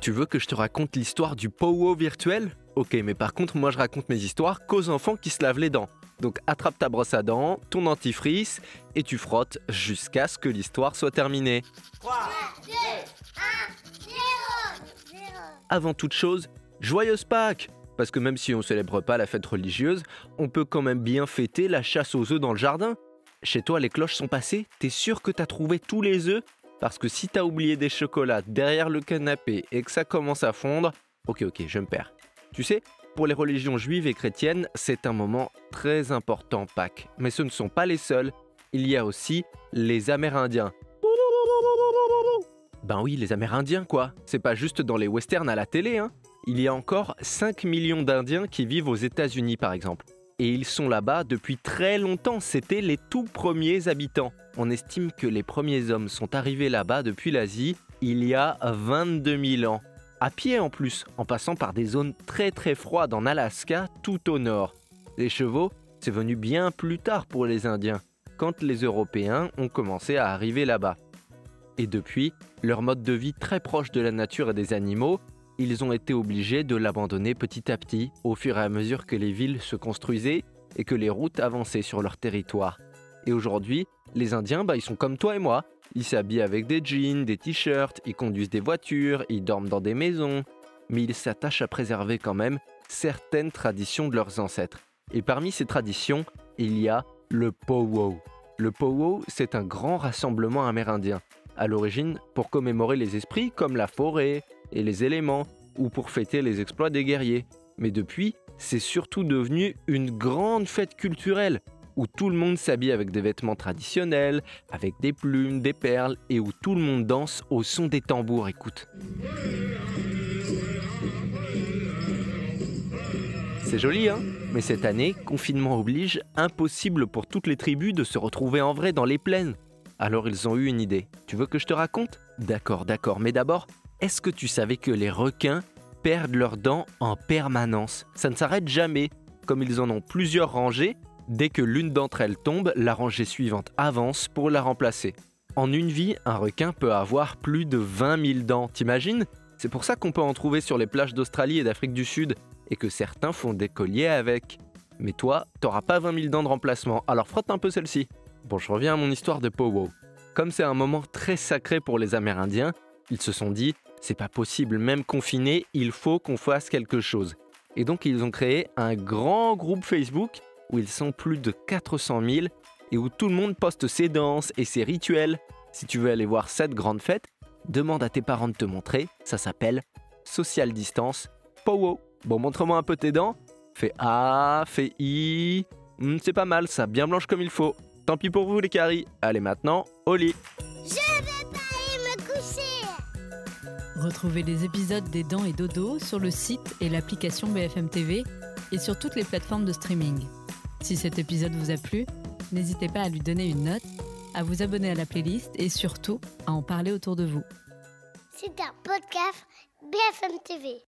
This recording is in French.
Tu veux que je te raconte l'histoire du Pow-Wow virtuel ? Ok, mais par contre, moi je raconte mes histoires qu'aux enfants qui se lavent les dents. Donc attrape ta brosse à dents, ton dentifrice, et tu frottes jusqu'à ce que l'histoire soit terminée. 3, 2, 1, 0. Avant toute chose, joyeuse Pâques ! Parce que même si on ne célèbre pas la fête religieuse, on peut quand même bien fêter la chasse aux œufs dans le jardin. Chez toi, les cloches sont passées ? T'es sûr que t'as trouvé tous les œufs ? Parce que si t'as oublié des chocolats derrière le canapé et que ça commence à fondre, ok, je me perds. Tu sais, pour les religions juives et chrétiennes, c'est un moment très important, Pâques. Mais ce ne sont pas les seuls. Il y a aussi les Amérindiens. Ben oui, les Amérindiens quoi. C'est pas juste dans les westerns à la télé, hein. Il y a encore 5 millions d'Indiens qui vivent aux États-Unis par exemple. Et ils sont là-bas depuis très longtemps, c'était les tout premiers habitants. On estime que les premiers hommes sont arrivés là-bas depuis l'Asie il y a 22 000 ans. À pied en plus, en passant par des zones très très froides en Alaska tout au nord. Les chevaux, c'est venu bien plus tard pour les Indiens, quand les Européens ont commencé à arriver là-bas. Et depuis, leur mode de vie très proche de la nature et des animaux, ils ont été obligés de l'abandonner petit à petit, au fur et à mesure que les villes se construisaient et que les routes avançaient sur leur territoire. Et aujourd'hui, les Indiens, ils sont comme toi et moi. Ils s'habillent avec des jeans, des t-shirts, ils conduisent des voitures, ils dorment dans des maisons. Mais ils s'attachent à préserver quand même certaines traditions de leurs ancêtres. Et parmi ces traditions, il y a le Pow-Wow. Le Pow-Wow, c'est un grand rassemblement amérindien. À l'origine, pour commémorer les esprits comme la forêt et les éléments, ou pour fêter les exploits des guerriers. Mais depuis, c'est surtout devenu une grande fête culturelle, où tout le monde s'habille avec des vêtements traditionnels, avec des plumes, des perles, et où tout le monde danse au son des tambours, écoute. C'est joli, hein ? Mais cette année, confinement oblige, impossible pour toutes les tribus de se retrouver en vrai dans les plaines. Alors ils ont eu une idée. Tu veux que je te raconte ? D'accord, mais d'abord, est-ce que tu savais que les requins perdent leurs dents en permanence ? Ça ne s'arrête jamais. Comme ils en ont plusieurs rangées, dès que l'une d'entre elles tombe, la rangée suivante avance pour la remplacer. En une vie, un requin peut avoir plus de 20 000 dents, t'imagines ? C'est pour ça qu'on peut en trouver sur les plages d'Australie et d'Afrique du Sud, et que certains font des colliers avec. Mais toi, t'auras pas 20 000 dents de remplacement, alors frotte un peu celle-ci. Bon, je reviens à mon histoire de Pow-Wow. Comme c'est un moment très sacré pour les Amérindiens, ils se sont dit, c'est pas possible, même confiné, il faut qu'on fasse quelque chose. Et donc ils ont créé un grand groupe Facebook où ils sont plus de 400 000 et où tout le monde poste ses danses et ses rituels. Si tu veux aller voir cette grande fête, demande à tes parents de te montrer, ça s'appelle Social Distance Pow-Wow. Bon, montre-moi un peu tes dents. Fais A, fais I. C'est pas mal ça, bien blanche comme il faut. Tant pis pour vous les caries. Allez maintenant, au lit. Je vais pas aller me coucher. Retrouvez les épisodes des Dents et Dodo sur le site et l'application BFM TV et sur toutes les plateformes de streaming. Si cet épisode vous a plu, n'hésitez pas à lui donner une note, à vous abonner à la playlist et surtout à en parler autour de vous. C'est un podcast BFM TV.